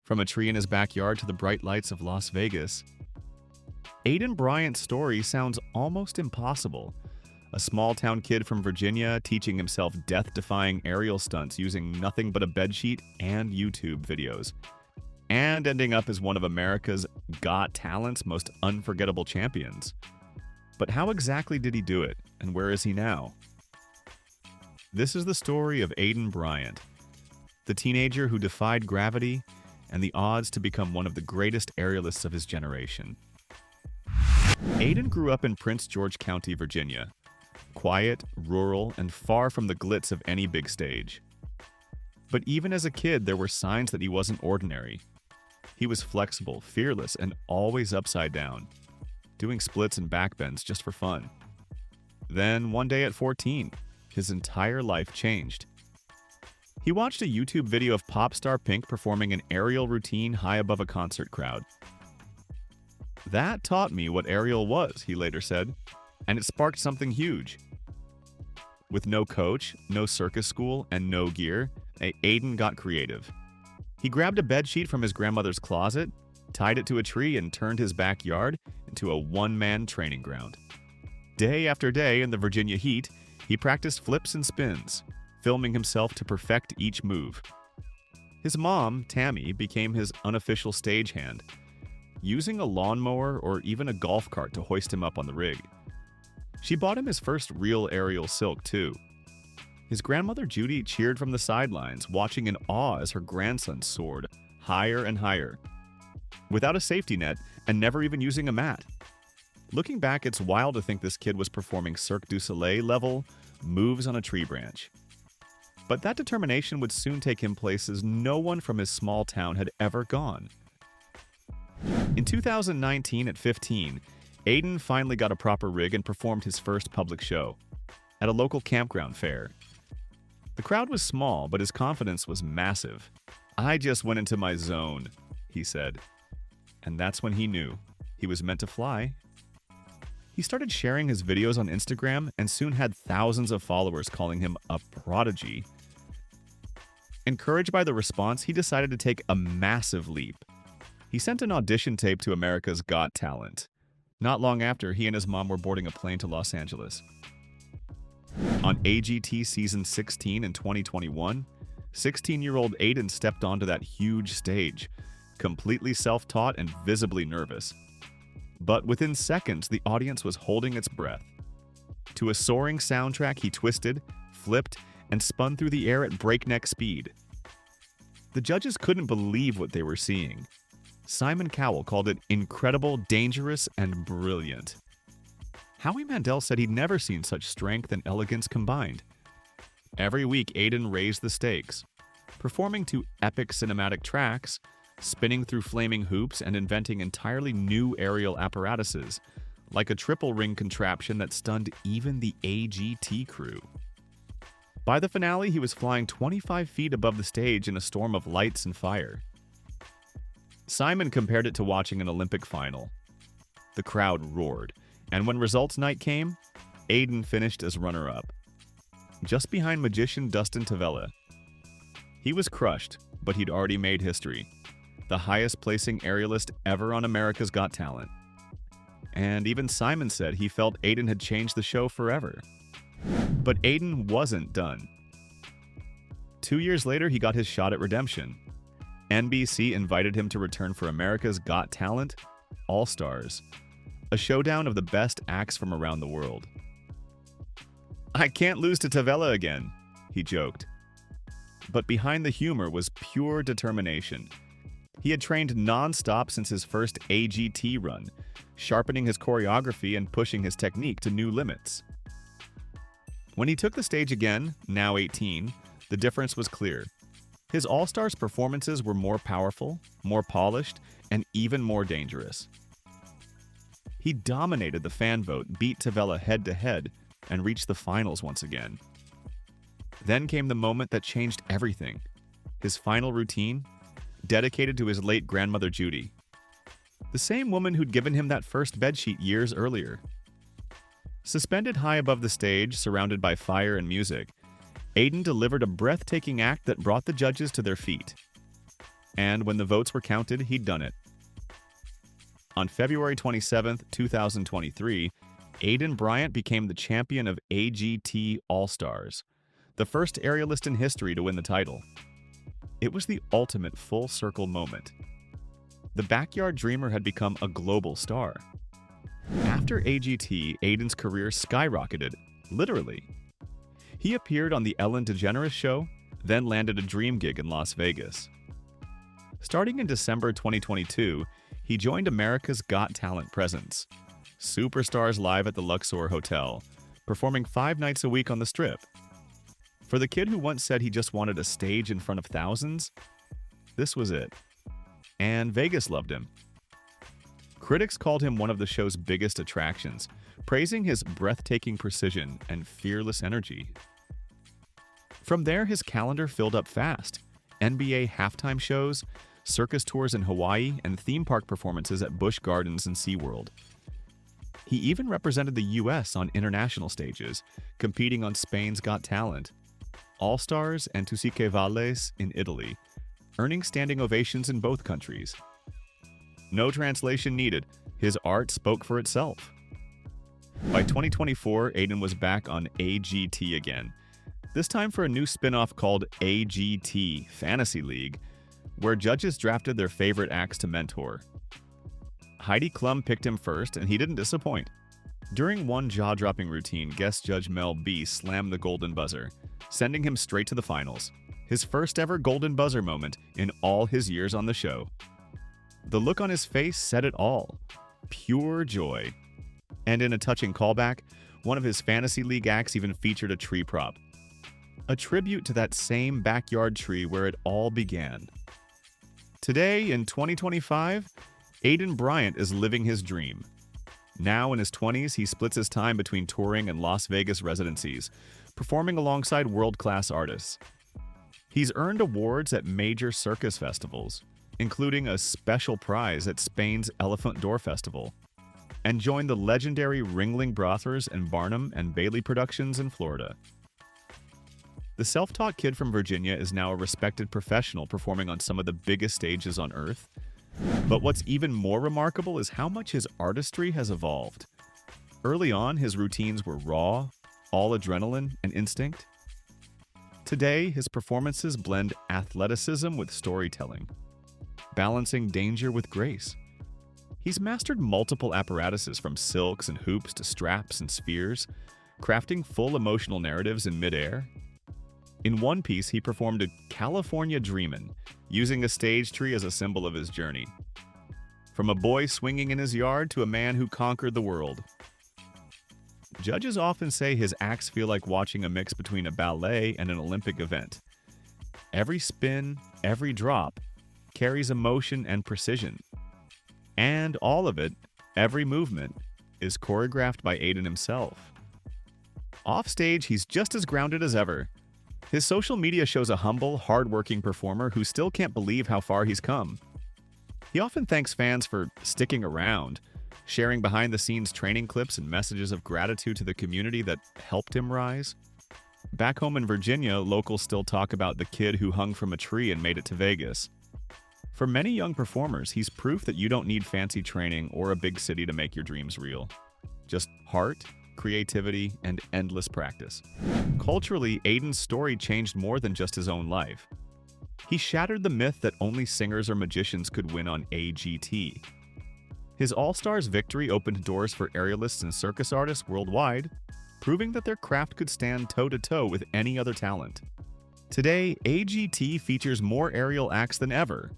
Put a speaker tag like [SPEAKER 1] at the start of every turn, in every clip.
[SPEAKER 1] From a tree in his backyard to the bright lights of Las Vegas, Aidan Bryant's story sounds almost impossible. A small-town kid from Virginia teaching himself death-defying aerial stunts using nothing but a bedsheet and YouTube videos, and ending up as one of America's Got Talent's most unforgettable champions. But how exactly did he do it, and where is he now? This is the story of Aidan Bryant, the teenager who defied gravity and the odds to become one of the greatest aerialists of his generation. Aidan grew up in Prince George County, Virginia. Quiet, rural, and far from the glitz of any big stage. But even as a kid, there were signs that he wasn't ordinary. He was flexible, fearless, and always upside down, doing splits and backbends just for fun. Then, one day at 14, his entire life changed. He watched a YouTube video of pop star Pink performing an aerial routine high above a concert crowd. "That taught me what aerial was," he later said, "and it sparked something huge." With no coach, no circus school, and no gear, Aidan got creative. He grabbed a bedsheet from his grandmother's closet, tied it to a tree, and turned his backyard into a one-man training ground. Day after day in the Virginia heat, he practiced flips and spins, filming himself to perfect each move. His mom, Tammy, became his unofficial stagehand, using a lawnmower or even a golf cart to hoist him up on the rig. She bought him his first real aerial silk, too. His grandmother Judy cheered from the sidelines, watching in awe as her grandson soared higher and higher, without a safety net and never even using a mat. Looking back, it's wild to think this kid was performing Cirque du Soleil level moves on a tree branch. But that determination would soon take him places no one from his small town had ever gone. In 2019, at 15, Aidan finally got a proper rig and performed his first public show at a local campground fair. The crowd was small, but his confidence was massive. "I just went into my zone," he said. And that's when he knew he was meant to fly. He started sharing his videos on Instagram and soon had thousands of followers calling him a prodigy. Encouraged by the response, he decided to take a massive leap. He sent an audition tape to America's Got Talent. Not long after, he and his mom were boarding a plane to Los Angeles. On AGT Season 16 in 2021, 16-year-old Aidan stepped onto that huge stage, completely self-taught and visibly nervous. But within seconds, the audience was holding its breath. To a soaring soundtrack, he twisted, flipped, and spun through the air at breakneck speed. The judges couldn't believe what they were seeing. Simon Cowell called it incredible, dangerous, and brilliant. Howie Mandel said he'd never seen such strength and elegance combined. Every week, Aidan raised the stakes, performing to epic cinematic tracks, spinning through flaming hoops, and inventing entirely new aerial apparatuses, like a triple ring contraption that stunned even the AGT crew. By the finale, he was flying 25 feet above the stage in a storm of lights and fire. Simon compared it to watching an Olympic final. The crowd roared, and when results night came, Aidan finished as runner-up, just behind magician Dustin Tavella. He was crushed, but he'd already made history, the highest-placing aerialist ever on America's Got Talent. And even Simon said he felt Aidan had changed the show forever. But Aidan wasn't done. 2 years later, he got his shot at redemption. NBC invited him to return for America's Got Talent All-Stars, a showdown of the best acts from around the world. "I can't lose to Tavella again," he joked. But behind the humor was pure determination. He had trained non-stop since his first AGT run, sharpening his choreography and pushing his technique to new limits. When he took the stage again, now 18, the difference was clear. His All-Stars performances were more powerful, more polished, and even more dangerous. He dominated the fan vote, beat Tavella head-to-head, and reached the finals once again. Then came the moment that changed everything. His final routine, dedicated to his late grandmother Judy, the same woman who'd given him that first bedsheet years earlier. Suspended high above the stage, surrounded by fire and music, Aidan delivered a breathtaking act that brought the judges to their feet. And when the votes were counted, he'd done it. On February 27, 2023, Aidan Bryant became the champion of AGT All-Stars, the first aerialist in history to win the title. It was the ultimate full-circle moment. The backyard dreamer had become a global star. After AGT, Aidan's career skyrocketed, literally. He appeared on The Ellen DeGeneres Show, then landed a dream gig in Las Vegas. Starting in December 2022, he joined America's Got Talent presence, Superstars Live at the Luxor Hotel, performing 5 nights a week on the Strip. For the kid who once said he just wanted a stage in front of thousands, this was it. And Vegas loved him. Critics called him one of the show's biggest attractions, praising his breathtaking precision and fearless energy. From there, his calendar filled up fast. NBA halftime shows, circus tours in Hawaii, and theme park performances at Busch Gardens and SeaWorld. He even represented the U.S. on international stages, competing on Spain's Got Talent, All-Stars, and Tu Si Que Vales in Italy, earning standing ovations in both countries. No translation needed. His art spoke for itself. By 2024, Aidan was back on AGT again, this time for a new spin-off called AGT Fantasy League, where judges drafted their favorite acts to mentor. Heidi Klum picked him first, and he didn't disappoint. During one jaw-dropping routine, guest judge Mel B slammed the golden buzzer, sending him straight to the finals, his first ever golden buzzer moment in all his years on the show. The look on his face said it all. Pure joy. And in a touching callback, one of his Fantasy League acts even featured a tree prop. A tribute to that same backyard tree where it all began. Today, in 2025, Aidan Bryant is living his dream. Now in his 20s, he splits his time between touring and Las Vegas residencies, performing alongside world-class artists. He's earned awards at major circus festivals, including a special prize at Spain's Elephant Door Festival, and joined the legendary Ringling Brothers and Barnum and Bailey Productions in Florida. The self-taught kid from Virginia is now a respected professional performing on some of the biggest stages on Earth. But what's even more remarkable is how much his artistry has evolved. Early on, his routines were raw, all adrenaline and instinct. Today, his performances blend athleticism with storytelling, balancing danger with grace. He's mastered multiple apparatuses from silks and hoops to straps and spheres, crafting full emotional narratives in midair. In one piece, he performed a California Dreamin', using a stage tree as a symbol of his journey. From a boy swinging in his yard to a man who conquered the world. Judges often say his acts feel like watching a mix between a ballet and an Olympic event. Every spin, every drop, carries emotion and precision. And all of it, every movement, is choreographed by Aidan himself. Offstage, he's just as grounded as ever. His social media shows a humble, hard-working performer who still can't believe how far he's come. He often thanks fans for sticking around, sharing behind-the-scenes training clips and messages of gratitude to the community that helped him rise. Back home in Virginia, locals still talk about the kid who hung from a tree and made it to Vegas. For many young performers, he's proof that you don't need fancy training or a big city to make your dreams real. Just heart, creativity, and endless practice. Culturally, Aidan's story changed more than just his own life. He shattered the myth that only singers or magicians could win on AGT. His All-Stars victory opened doors for aerialists and circus artists worldwide, proving that their craft could stand toe-to-toe with any other talent. Today, AGT features more aerial acts than ever,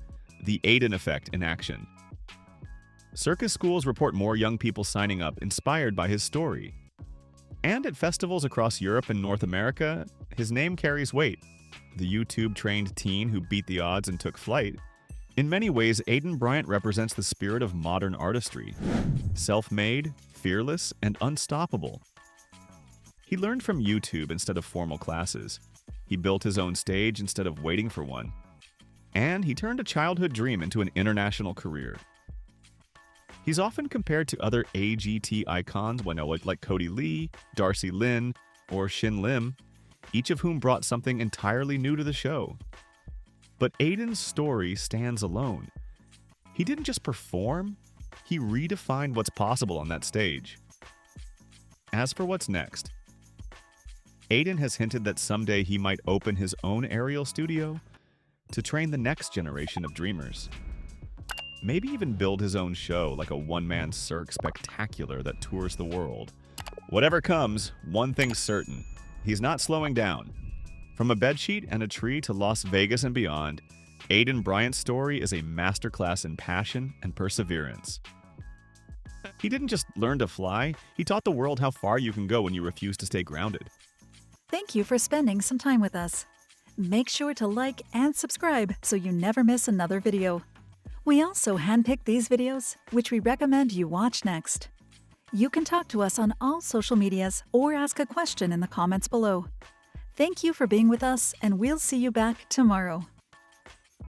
[SPEAKER 1] the Aidan effect in action. Circus schools report more young people signing up inspired by his story. And at festivals across Europe and North America, his name carries weight. The YouTube-trained teen who beat the odds and took flight. In many ways, Aidan Bryant represents the spirit of modern artistry. Self-made, fearless, and unstoppable. He learned from YouTube instead of formal classes. He built his own stage instead of waiting for one. And he turned a childhood dream into an international career. He's often compared to other AGT icons like Cody Lee, Darcy Lin, or Shin Lim, each of whom brought something entirely new to the show. But Aidan's story stands alone. He didn't just perform, he redefined what's possible on that stage. As for what's next, Aidan has hinted that someday he might open his own aerial studio to train the next generation of dreamers. Maybe even build his own show, like a one-man cirque spectacular that tours the world. Whatever comes, one thing's certain: he's not slowing down. From a bedsheet and a tree to Las Vegas and beyond, Aidan Bryant's story is a masterclass in passion and perseverance. He didn't just learn to fly, he taught the world how far you can go when you refuse to stay grounded.
[SPEAKER 2] Thank you for spending some time with us. Make sure to like and subscribe so you never miss another video. We also handpick these videos, which we recommend you watch next. You can talk to us on all social medias or ask a question in the comments below. Thank you for being with us, and we'll see you back tomorrow.